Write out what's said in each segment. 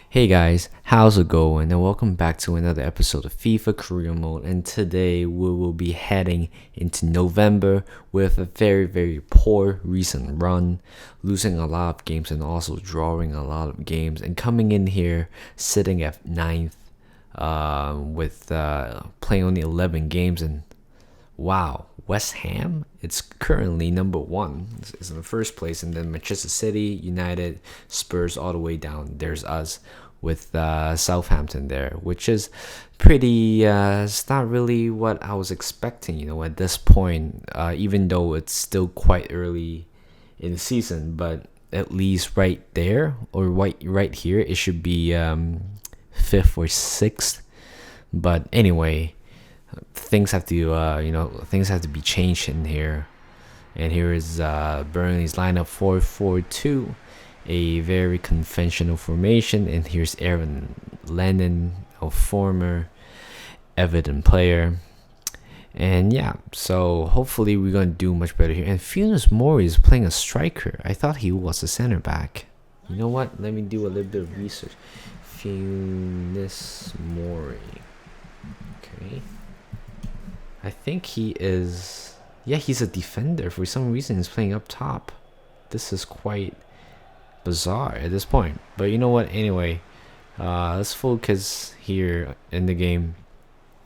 Hey guys, how's it going? And welcome back to another episode of FIFA Career Mode. And today we will be heading into November with a very poor recent run, losing a lot of games and also drawing a lot of games, and coming in here sitting at ninth with playing only 11 games. And wow, West Ham, it's currently number one. It's in the first place, and then Manchester City, United, Spurs, all the way down. There's us with Southampton there, which is pretty. It's not really what I was expecting, at this point. Even though it's still quite early in the season, but at least right there or right here, it should be fifth or sixth. But anyway, things have to things have to be changed in here. And here is Burnley's lineup 4-4-2, a very conventional formation. And here's Aaron Lennon, a former Everton player. And yeah, so hopefully we're gonna do much better here. And Funes Mori is playing a striker. I thought he was a center back. You know what? Let me do a little bit of research. Funes Mori. Okay. I think he is. Yeah, he's a defender. For some reason, he's playing up top. This is quite bizarre at this point. But you know what? Anyway, let's focus here in the game.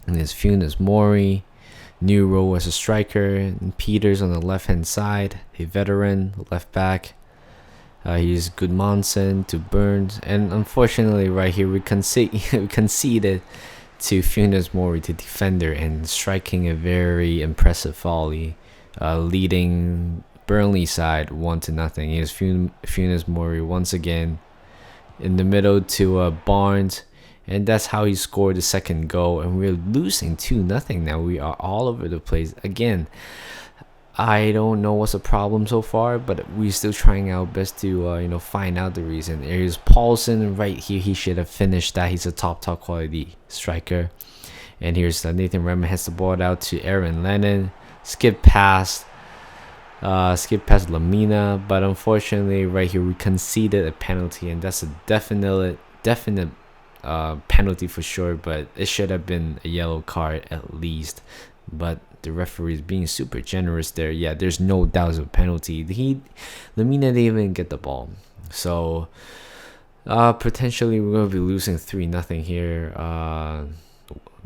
And there's Funes Mori, new role as a striker. And Peters on the left-hand side, a veteran left back. He's Goodmanson to Burns. And unfortunately, right here, we conceded to Funes Mori, to defender, and striking a very impressive volley, leading Burnley side 1-0. Here's Funes Mori once again in the middle to Barnes, and that's how he scored the second goal. And we're losing 2-0 now. We are all over the place again. I don't know what's the problem so far, but we're still trying our best to find out the reason. Here's Paulson right here. He should have finished that. He's a top quality striker. And here's Nathan Redmond has the ball out to Aaron Lennon. Skip past Lamina, but unfortunately right here we conceded a penalty, and that's a definite penalty for sure. But it should have been a yellow card at least. But the referee is being super generous there. Yeah, there's no doubt of a penalty. Lamina didn't even get the ball. So potentially we're going to be losing 3-0 here.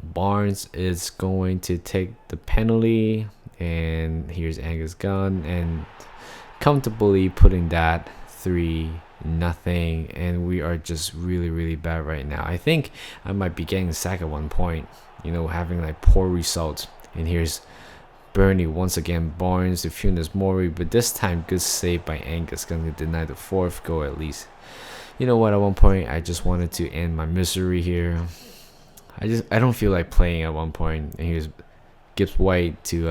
Barnes is going to take the penalty. And here's Angus Gunn. And comfortably putting that 3-0. And we are just really bad right now. I think I might be getting sacked at one point. Having like poor results. And here's Burnley once again. Barnes to Funes Mori, but this time good save by Angus, gonna deny the fourth goal at least. You know what? At one point, I just wanted to end my misery here. I don't feel like playing at one point. And here's Gibbs White to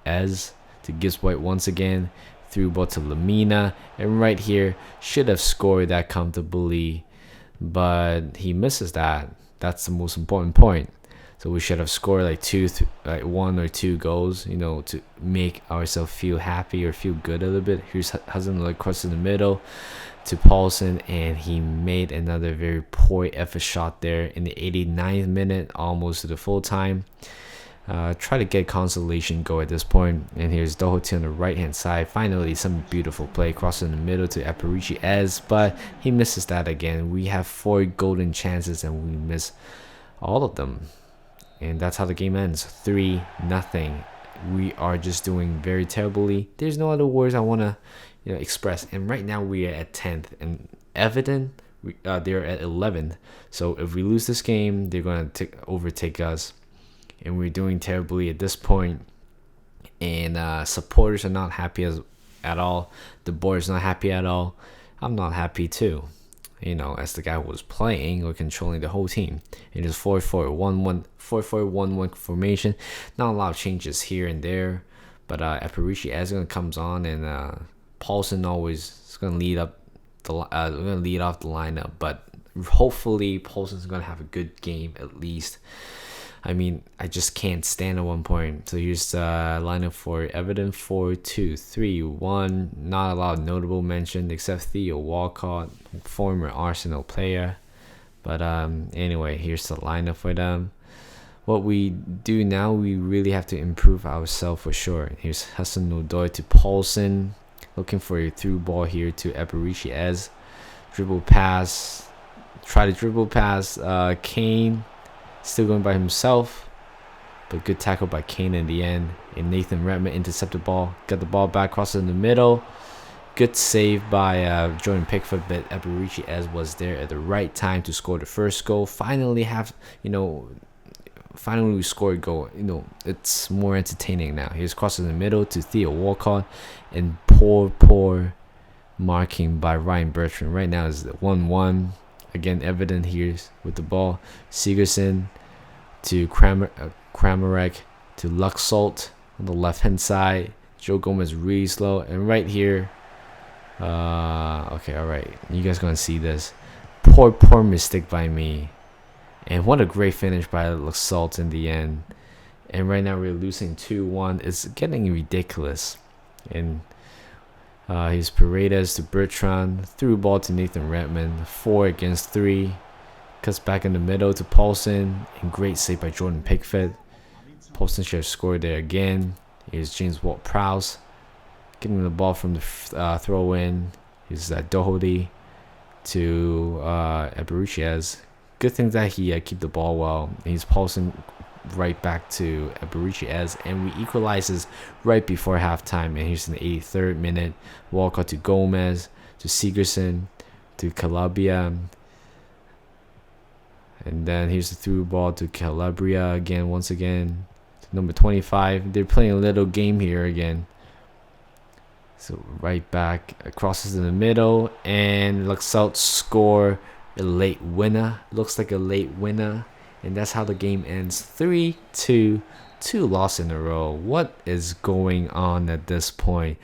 Gibbs White once again. Through ball to Lamina, and right here should have scored that comfortably, but he misses that. That's the most important point. So we should have scored like one or two goals, to make ourselves feel happy or feel good a little bit. Here's Hudson cross in the middle to Paulson, and he made another very poor effort shot there in the 89th minute, almost to the full time. Try to get consolation goal at this point. And here's Doherty on the right hand side. Finally, some beautiful play crossing the middle to Aparici, but he misses that again. We have 4 golden chances and we miss all of them. And that's how the game ends, 3-0. We are just doing very terribly. There's no other words I want to express. And right now we are at 10th. And Everton, they're at 11th. So if we lose this game, they're going to overtake us. And we're doing terribly at this point. And supporters are not happy at all. The board is not happy at all. I'm not happy too. As the guy who was playing or controlling the whole team. It is 4-4-1-1 formation. Not a lot of changes here and there, but Aparici as comes on, and Paulson always is going to lead off the lineup. But hopefully Paulson's going to have a good game at least. I mean, I just can't stand at one point. So here's the lineup for Everton: 4-2-3-1. Not a lot of notable mention except Theo Walcott, former Arsenal player. But anyway, here's the lineup for them. What we do now, we really have to improve ourselves for sure. Here's Hassan Odoi to Paulson, looking for a through ball here to Eberechi. Dribble pass, try to dribble pass. Kane still going by himself, but good tackle by Kane in the end. And Nathan Redmond intercepted the ball, got the ball back, crossed in the middle. Good save by Jordan Pickford, but Eberechi was there at the right time to score the first goal. Finally we scored a goal. It's more entertaining now. Here's cross in the middle to Theo Walcott, and poor marking by Ryan Bertrand. Right now is 1-1. Again, evident here with the ball. Sigurdsson to Kramarek to Luxalt on the left hand side. Joe Gomez really slow, and right here. Okay, all right. You guys gonna see this. Poor mistake by me. And what a great finish by Luxalt in the end. And right now we're losing 2-1. It's getting ridiculous. And here's Paredes to Bertrand. Through ball to Nathan Redmond. 4 against 3. Cuts back in the middle to Paulson. And great save by Jordan Pickford. Paulson should have scored there again. Here's James Ward-Prowse. Getting the ball from the throw in. Here's Doherty to Eberechi. Good thing that he keep the ball well. He's pulsing right back to Eberechi, and we equalizes right before halftime. And here's in the 83rd minute. Walcott to Gomez to Sigurdsson to Calabria. And then here's the through ball to Calabria again, once again. Number 25. They're playing a little game here again. So right back, crosses in the middle, and Luxalt score a late winner. Looks like a late winner, and that's how the game ends. 3-2, 2 losses in a row. What is going on at this point?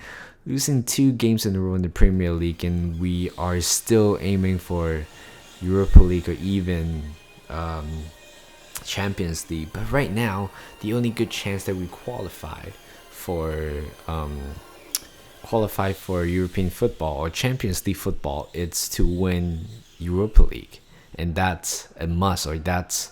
Losing 2 games in a row in the Premier League, and we are still aiming for Europa League or even Champions League. But right now, the only good chance that we qualify for European football or Champions League football, it's to win Europa League, and that's a must, or that's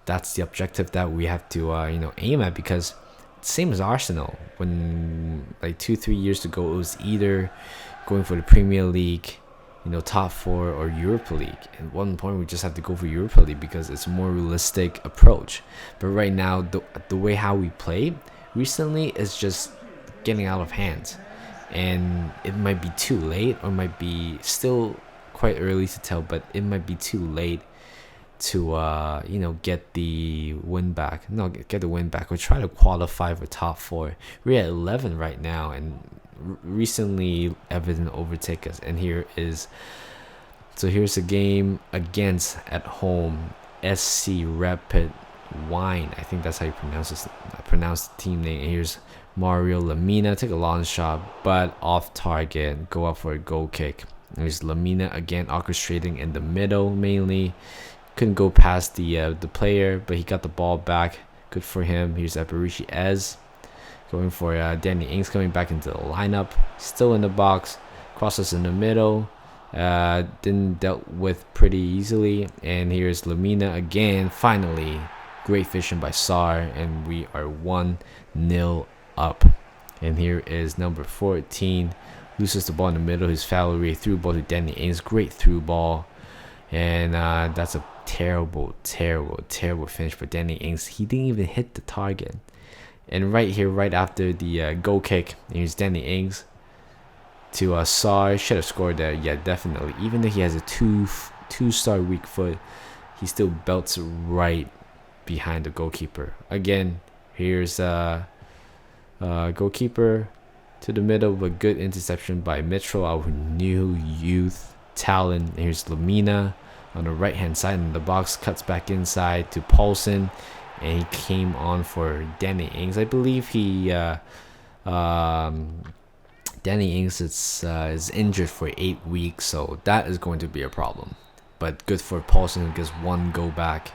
the objective that we have to aim at, because same as Arsenal, when like 2-3 years ago, it was either going for the Premier League, top 4, or Europa League. At one point we just have to go for Europa League because it's a more realistic approach. But right now, the way how we play recently is just getting out of hand. And it might be too late, or might be still quite early to tell, but it might be too late to get the win back. Or try to qualify for top 4. We're at 11 right now, and recently Everton overtake us. And here's the game against, at home, SC Rapid Wine. I think that's how you pronounce the team name. And here's Mario Lemina, take a long shot, but off target, go up for a goal kick. There's Lemina again, orchestrating in the middle mainly. Couldn't go past the player, but he got the ball back. Good for him. Here's Eberechi going for Danny Ings, coming back into the lineup. Still in the box. Crosses in the middle. Didn't dealt with pretty easily. And here's Lemina again. Finally, great vision by Sarr, and we are 1-0 up. And here is number 14. Loses the ball in the middle. His Valerie through ball to Danny Ings. Great through ball. And that's a terrible finish for Danny Ings. He didn't even hit the target. And right here, right after the goal kick, here's Danny Ings to Sarr. Should have scored there. Yeah, definitely. Even though he has a two-star weak foot, he still belts right behind the goalkeeper. Again, here's goalkeeper to the middle, but good interception by Mitchell, our new youth talent. Here's Lemina on the right hand side in the box, cuts back inside to Paulson, and he came on for Danny Ings. I believe Danny Ings is injured for 8 weeks, so that is going to be a problem. But good for Paulson, who gets 1 goal back.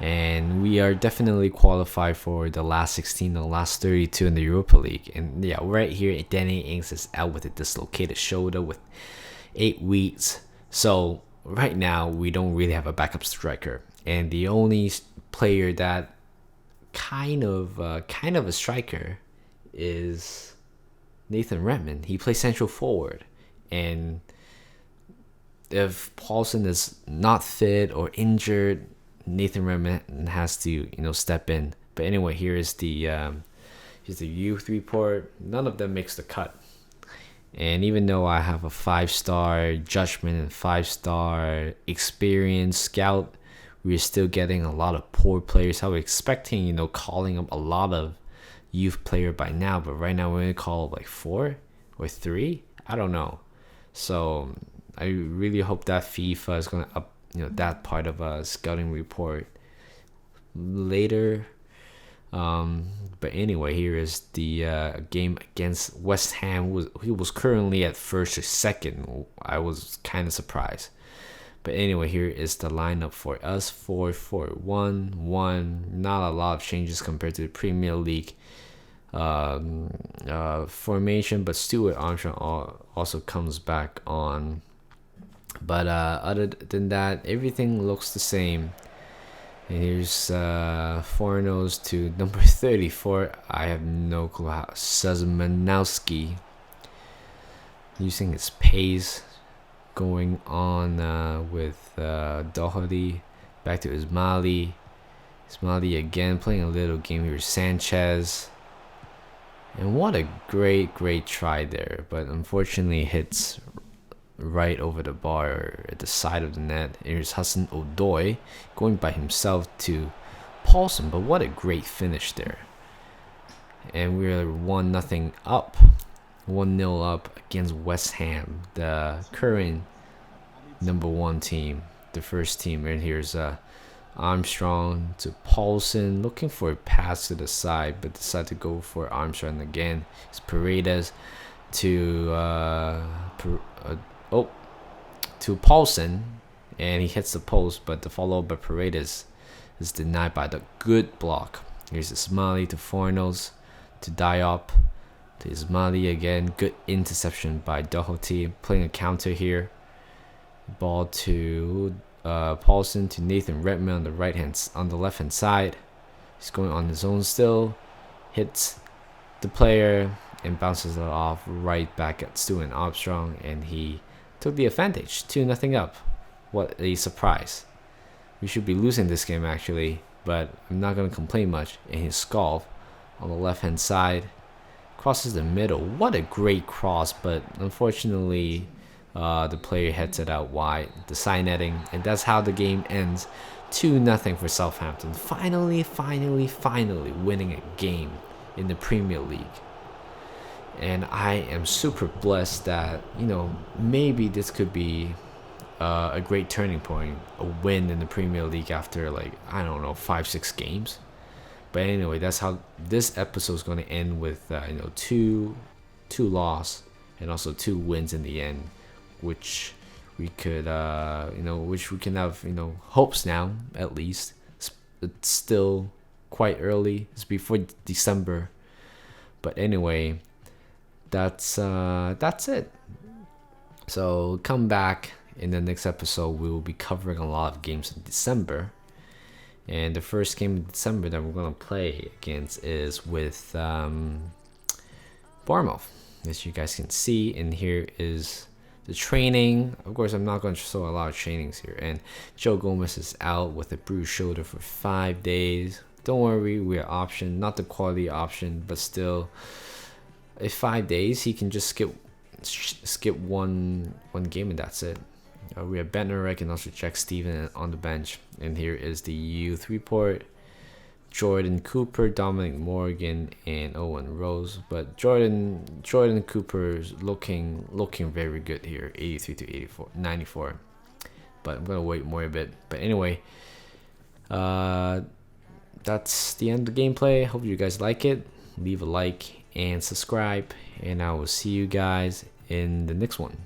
And we are definitely qualified for the last 16, the last 32 in the Europa League. And yeah, right here, Danny Ings is out with a dislocated shoulder with 8 weeks. So right now we don't really have a backup striker, and the only player that kind of a striker is Nathan Redmond. He plays central forward, and if Paulson is not fit or injured, Nathan Redmond has to step in. But anyway, here's the youth report. None of them makes the cut. And even though I have a 5-star judgment and 5-star experience scout, we're still getting a lot of poor players. I was expecting, calling up a lot of youth player by now, but right now we're gonna call like 4 or 3. I don't know. So I really hope that FIFA is gonna up, that part of a scouting report later. But anyway, here is the game against West Ham. He was currently at first or second. I was kind of surprised. But anyway, here is the lineup for us: 4-4-1-1. Not a lot of changes compared to the Premier League formation, but Stuart Armstrong also comes back on. But other than that, everything looks the same. And here's Fornos to number 34. I have no clue how. Sazmanowski using his pace, going on with Doherty, back to Ismaili. Ismaili again playing a little game here. Sanchez, and what a great try there, but unfortunately hits right over the bar at the side of the net. Here's Hassan Odoi going by himself to Paulson, but what a great finish there. And we're 1-0 up, 1-0 up against West Ham, the current number 1 team, the first team. And here's Armstrong to Paulson, looking for a pass to the side, but decided to go for Armstrong again. It's Paredes to Paulson, and he hits the post, but the follow by Paredes is denied by the good block. Here's Ismaili to Fornos to Diop to Ismaili again. Good interception by Doherty, playing a counter here. Ball to Paulson to Nathan Redmond on the left hand side. He's going on his own still, hits the player and bounces it off right back at Stuart Armstrong, and he took the advantage. 2-0 up. What a surprise. We should be losing this game actually, but I'm not going to complain much. And his Skolv on the left hand side crosses the middle. What a great cross, but unfortunately the player heads it out wide, the side netting, and that's how the game ends. 2-0 for Southampton. Finally winning a game in the Premier League. And I am super blessed that, maybe this could be a great turning point, a win in the Premier League after 5-6 games. But anyway, that's how this episode is going to end, with two losses and also 2 wins in the end, which we could which we can have hopes now. At least it's still quite early. It's before December, but anyway, that's it. So come back in the next episode. We will be covering a lot of games in December, and the first game in December that we're going to play against is with Bournemouth, as you guys can see. And here is the training. Of course, I'm not going to show a lot of trainings here. And Joe Gomez is out with a bruised shoulder for 5 days. Don't worry, we're option, not the quality option, but still, in 5 days he can just skip one game and that's it. We have Bednarek and also Jack Steven on the bench. And here is the youth report: Jordan Cooper, Dominic Morgan, and Owen Rose. But Jordan Cooper is looking very good here, 83 to 94. But I'm gonna wait more a bit. But anyway, that's the end of the gameplay. Hope you guys like it. Leave a like and subscribe, and I will see you guys in the next one.